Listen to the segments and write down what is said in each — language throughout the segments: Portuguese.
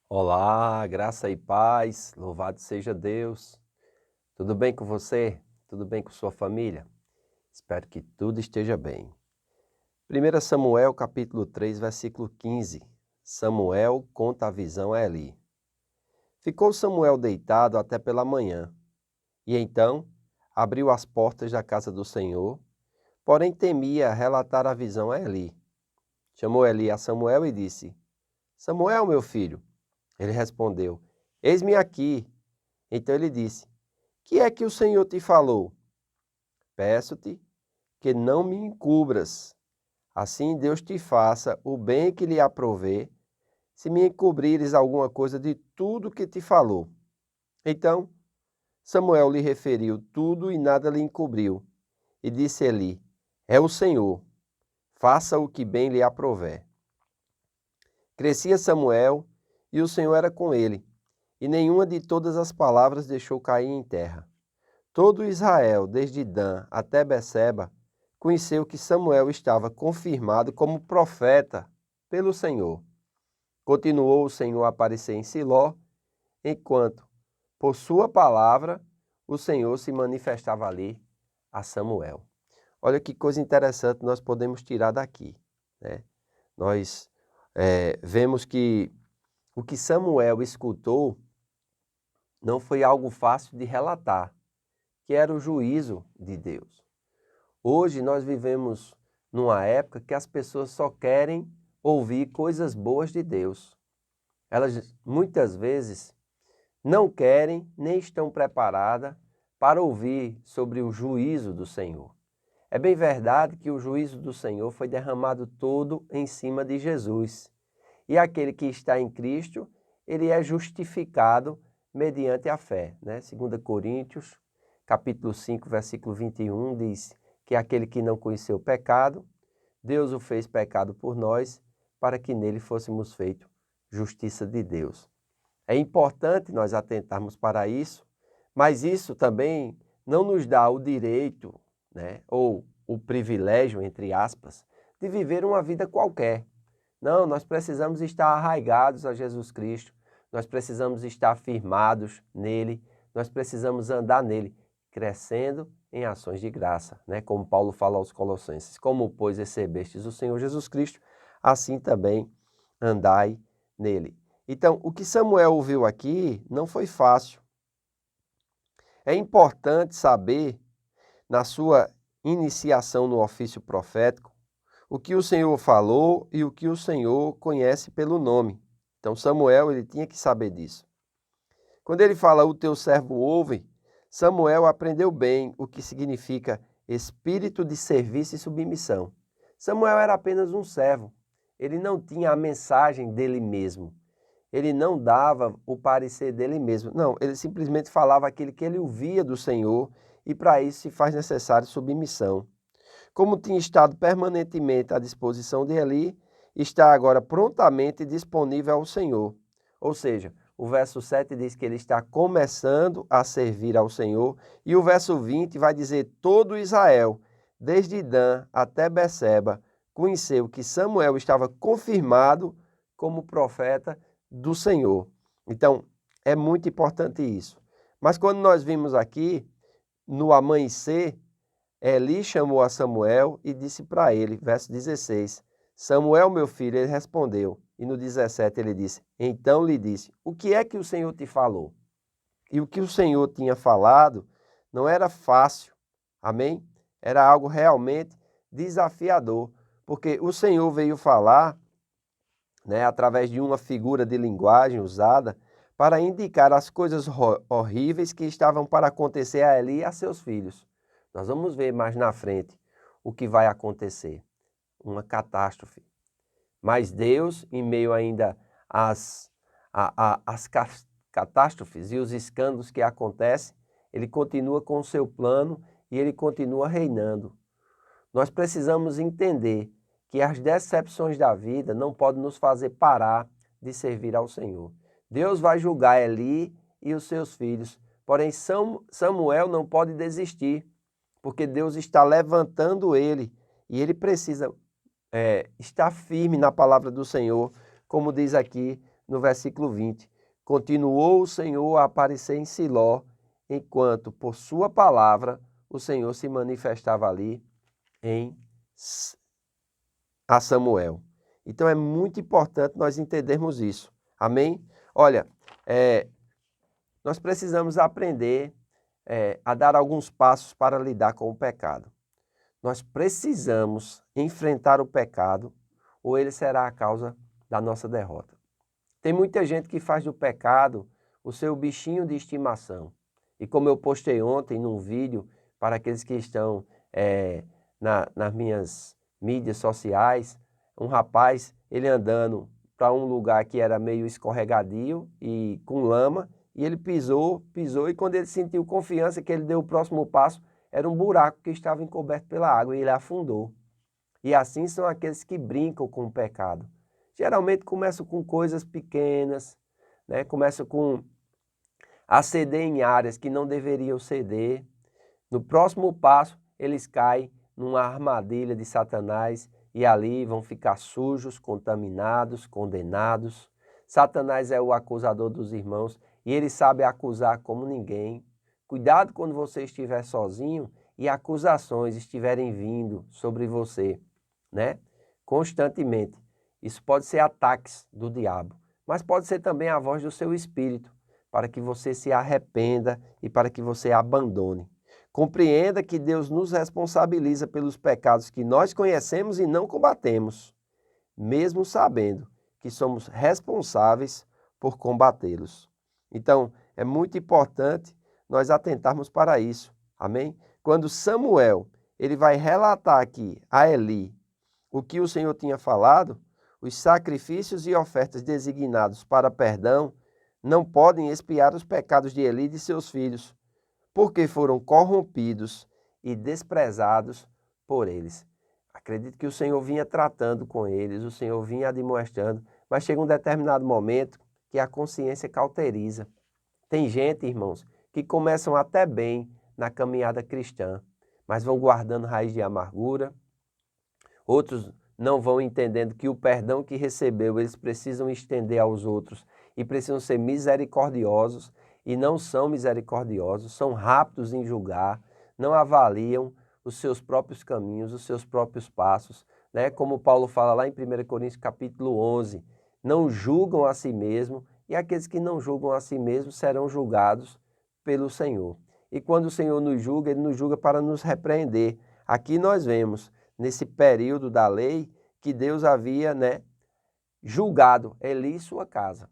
Olá, graça e paz, louvado seja Deus. Tudo bem com você? Tudo bem com sua família? Espero que tudo esteja bem. 1 Samuel capítulo 3, versículo 15. Samuel conta a visão a Eli. Ficou Samuel deitado até pela manhã, e então abriu as portas da casa do Senhor, porém temia relatar a visão a Eli. Chamou Eli a Samuel e disse: Samuel, meu filho. Ele respondeu: Eis-me aqui. Então ele disse: Que é que o Senhor te falou? Peço-te que não me encubras. Assim Deus te faça o bem que lhe aprouver, se me encobrires alguma coisa de tudo que te falou. Então Samuel lhe referiu tudo e nada lhe encobriu. E disse Eli: É o Senhor, faça o que bem lhe aprouver. Crescia Samuel, e o Senhor era com ele, e nenhuma de todas as palavras deixou cair em terra. Todo Israel, desde Dan até Beceba, conheceu que Samuel estava confirmado como profeta pelo Senhor. Continuou o Senhor a aparecer em Siló, enquanto, por sua palavra, o Senhor se manifestava ali a Samuel. Olha que coisa interessante nós podemos tirar daqui, né? Nós vemos que o que Samuel escutou não foi algo fácil de relatar, que era o juízo de Deus. Hoje nós vivemos numa época que as pessoas só querem ouvir coisas boas de Deus. Elas muitas vezes não querem nem estão preparadas para ouvir sobre o juízo do Senhor. É bem verdade que o juízo do Senhor foi derramado todo em cima de Jesus. E aquele que está em Cristo, ele é justificado mediante a fé, né? 2 Coríntios, capítulo 5, versículo 21, diz que aquele que não conheceu o pecado, Deus o fez pecado por nós, para que nele fôssemos feitos justiça de Deus. É importante nós atentarmos para isso, mas isso também não nos dá o direito, né, ou o privilégio, entre aspas, de viver uma vida qualquer. Não, nós precisamos estar arraigados a Jesus Cristo, nós precisamos estar firmados nele, nós precisamos andar nele, crescendo em ações de graça, né? Como Paulo fala aos Colossenses: como, pois, recebestes o Senhor Jesus Cristo, assim também andai nele. Então, o que Samuel ouviu aqui não foi fácil. É importante saber, na sua iniciação no ofício profético, o que o Senhor falou e o que o Senhor conhece pelo nome. Então Samuel, ele tinha que saber disso. Quando ele fala o teu servo ouve, Samuel aprendeu bem o que significa espírito de serviço e submissão. Samuel era apenas um servo. Ele não tinha a mensagem dele mesmo. Ele não dava o parecer dele mesmo. Não, ele simplesmente falava aquilo que ele ouvia do Senhor e para isso se faz necessário submissão. Como tinha estado permanentemente à disposição de Eli, está agora prontamente disponível ao Senhor. Ou seja, o verso 7 diz que ele está começando a servir ao Senhor, e o verso 20 vai dizer: todo Israel, desde Dan até Beceba, conheceu que Samuel estava confirmado como profeta do Senhor. Então, é muito importante isso. Mas quando nós vimos aqui, no amanhecer, Eli chamou a Samuel e disse para ele, verso 16, Samuel, meu filho, ele respondeu. E no 17 ele disse, então lhe disse, o que é que o Senhor te falou? E o que o Senhor tinha falado não era fácil, amém? Era algo realmente desafiador, porque o Senhor veio falar, né, através de uma figura de linguagem usada para indicar as coisas horríveis que estavam para acontecer a Eli e a seus filhos. Nós vamos ver mais na frente o que vai acontecer, uma catástrofe. Mas Deus, em meio ainda às catástrofes e os escândalos que acontecem, Ele continua com o seu plano e Ele continua reinando. Nós precisamos entender que as decepções da vida não podem nos fazer parar de servir ao Senhor. Deus vai julgar Eli e os seus filhos, porém Samuel não pode desistir, porque Deus está levantando ele e ele precisa estar firme na palavra do Senhor, como diz aqui no versículo 20. Continuou o Senhor a aparecer em Siló, enquanto por sua palavra o Senhor se manifestava ali a Samuel. Então é muito importante nós entendermos isso. Amém? Olha, nós precisamos aprender a dar alguns passos para lidar com o pecado. Nós precisamos enfrentar o pecado ou ele será a causa da nossa derrota. Tem muita gente que faz do pecado o seu bichinho de estimação. E como eu postei ontem num vídeo para aqueles que estão nas minhas mídias sociais, um rapaz, ele andando para um lugar que era meio escorregadio e com lama, e ele pisou, e quando ele sentiu confiança que ele deu o próximo passo, era um buraco que estava encoberto pela água e ele afundou. E assim são aqueles que brincam com o pecado. Geralmente começam com coisas pequenas, né? Começam a ceder em áreas que não deveriam ceder. No próximo passo, eles caem numa armadilha de Satanás e ali vão ficar sujos, contaminados, condenados. Satanás é o acusador dos irmãos e ele sabe acusar como ninguém. Cuidado quando você estiver sozinho e acusações estiverem vindo sobre você, né? Constantemente. Isso pode ser ataques do diabo, mas pode ser também a voz do seu espírito, para que você se arrependa e para que você abandone. Compreenda que Deus nos responsabiliza pelos pecados que nós conhecemos e não combatemos, mesmo sabendo que somos responsáveis por combatê-los. Então, é muito importante nós atentarmos para isso. Amém? Quando Samuel, ele vai relatar aqui a Eli o que o Senhor tinha falado, os sacrifícios e ofertas designados para perdão não podem expiar os pecados de Eli e de seus filhos, porque foram corrompidos e desprezados por eles. Acredito que o Senhor vinha tratando com eles, o Senhor vinha admoestando, mas chega um determinado momento que a consciência cauteriza. Tem gente, irmãos, que começam até bem na caminhada cristã, mas vão guardando raiz de amargura. Outros não vão entendendo que o perdão que recebeu, eles precisam estender aos outros e precisam ser misericordiosos e não são misericordiosos, são rápidos em julgar, não avaliam os seus próprios caminhos, os seus próprios passos, né? Como Paulo fala lá em 1 Coríntios capítulo 11, não julgam a si mesmo e aqueles que não julgam a si mesmos serão julgados pelo Senhor. E quando o Senhor nos julga, Ele nos julga para nos repreender. Aqui nós vemos, nesse período da lei, que Deus havia, julgado Eli e sua casa.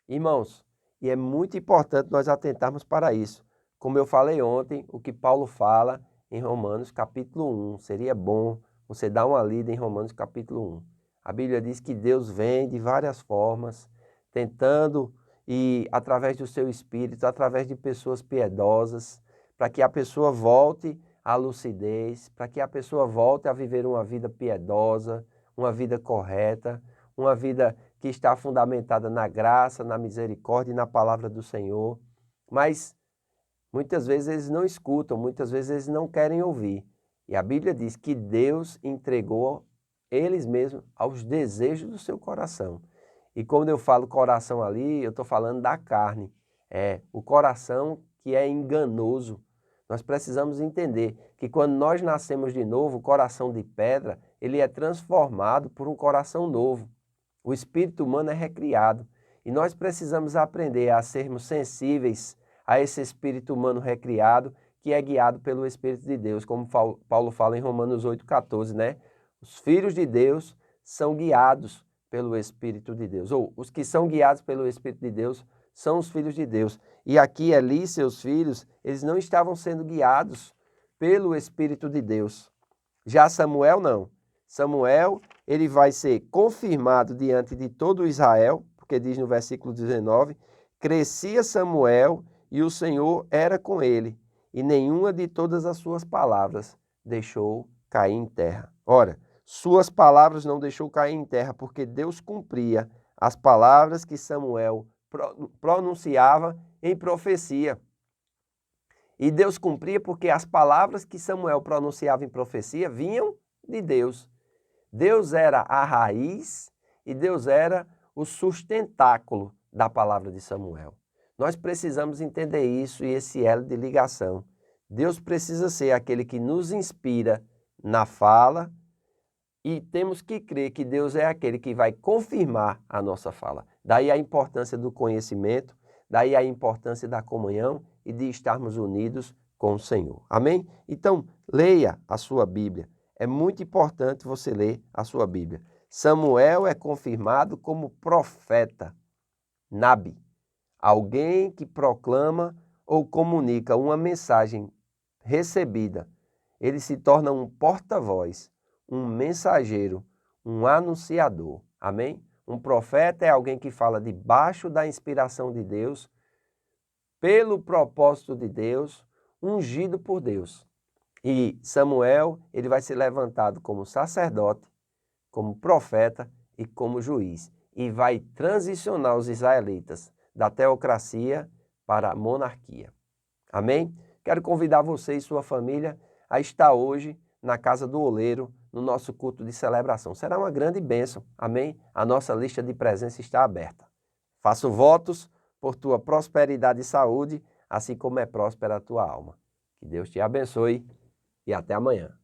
Irmãos, e é muito importante nós atentarmos para isso. Como eu falei ontem, o que Paulo fala em Romanos capítulo 1. Seria bom você dar uma lida em Romanos capítulo 1. A Bíblia diz que Deus vem de várias formas, tentando e através do seu Espírito, através de pessoas piedosas, para que a pessoa volte à lucidez, para que a pessoa volte a viver uma vida piedosa, uma vida correta, uma vida que está fundamentada na graça, na misericórdia e na palavra do Senhor. Mas muitas vezes eles não escutam, muitas vezes eles não querem ouvir. E a Bíblia diz que Deus entregou eles mesmos aos desejos do seu coração. E quando eu falo coração ali, eu estou falando da carne. É o coração que é enganoso. Nós precisamos entender que quando nós nascemos de novo, o coração de pedra, ele é transformado por um coração novo. O espírito humano é recriado. E nós precisamos aprender a sermos sensíveis a esse espírito humano recriado, que é guiado pelo Espírito de Deus, como Paulo fala em Romanos 8,14, né? Os filhos de Deus são guiados pelo Espírito de Deus, ou os que são guiados pelo Espírito de Deus são os filhos de Deus. E aqui, Eli e seus filhos, eles não estavam sendo guiados pelo Espírito de Deus. Já Samuel, não. Samuel, ele vai ser confirmado diante de todo Israel, porque diz no versículo 19, crescia Samuel e o Senhor era com ele, e nenhuma de todas as suas palavras deixou cair em terra. Ora, suas palavras não deixou cair em terra, porque Deus cumpria as palavras que Samuel pronunciava em profecia. E Deus cumpria porque as palavras que Samuel pronunciava em profecia vinham de Deus. Deus era a raiz e Deus era o sustentáculo da palavra de Samuel. Nós precisamos entender isso e esse elo de ligação. Deus precisa ser aquele que nos inspira na fala e temos que crer que Deus é aquele que vai confirmar a nossa fala. Daí a importância do conhecimento, daí a importância da comunhão e de estarmos unidos com o Senhor. Amém? Então, leia a sua Bíblia. É muito importante você ler a sua Bíblia. Samuel é confirmado como profeta, Nabi, alguém que proclama ou comunica uma mensagem recebida. Ele se torna um porta-voz, um mensageiro, um anunciador. Amém? Um profeta é alguém que fala debaixo da inspiração de Deus, pelo propósito de Deus, ungido por Deus. E Samuel, ele vai ser levantado como sacerdote, como profeta e como juiz. E vai transicionar os israelitas da teocracia para a monarquia. Amém? Quero convidar você e sua família a estar hoje na Casa do Oleiro, no nosso culto de celebração. Será uma grande bênção. Amém? A nossa lista de presença está aberta. Faço votos por tua prosperidade e saúde, assim como é próspera a tua alma. Que Deus te abençoe e até amanhã.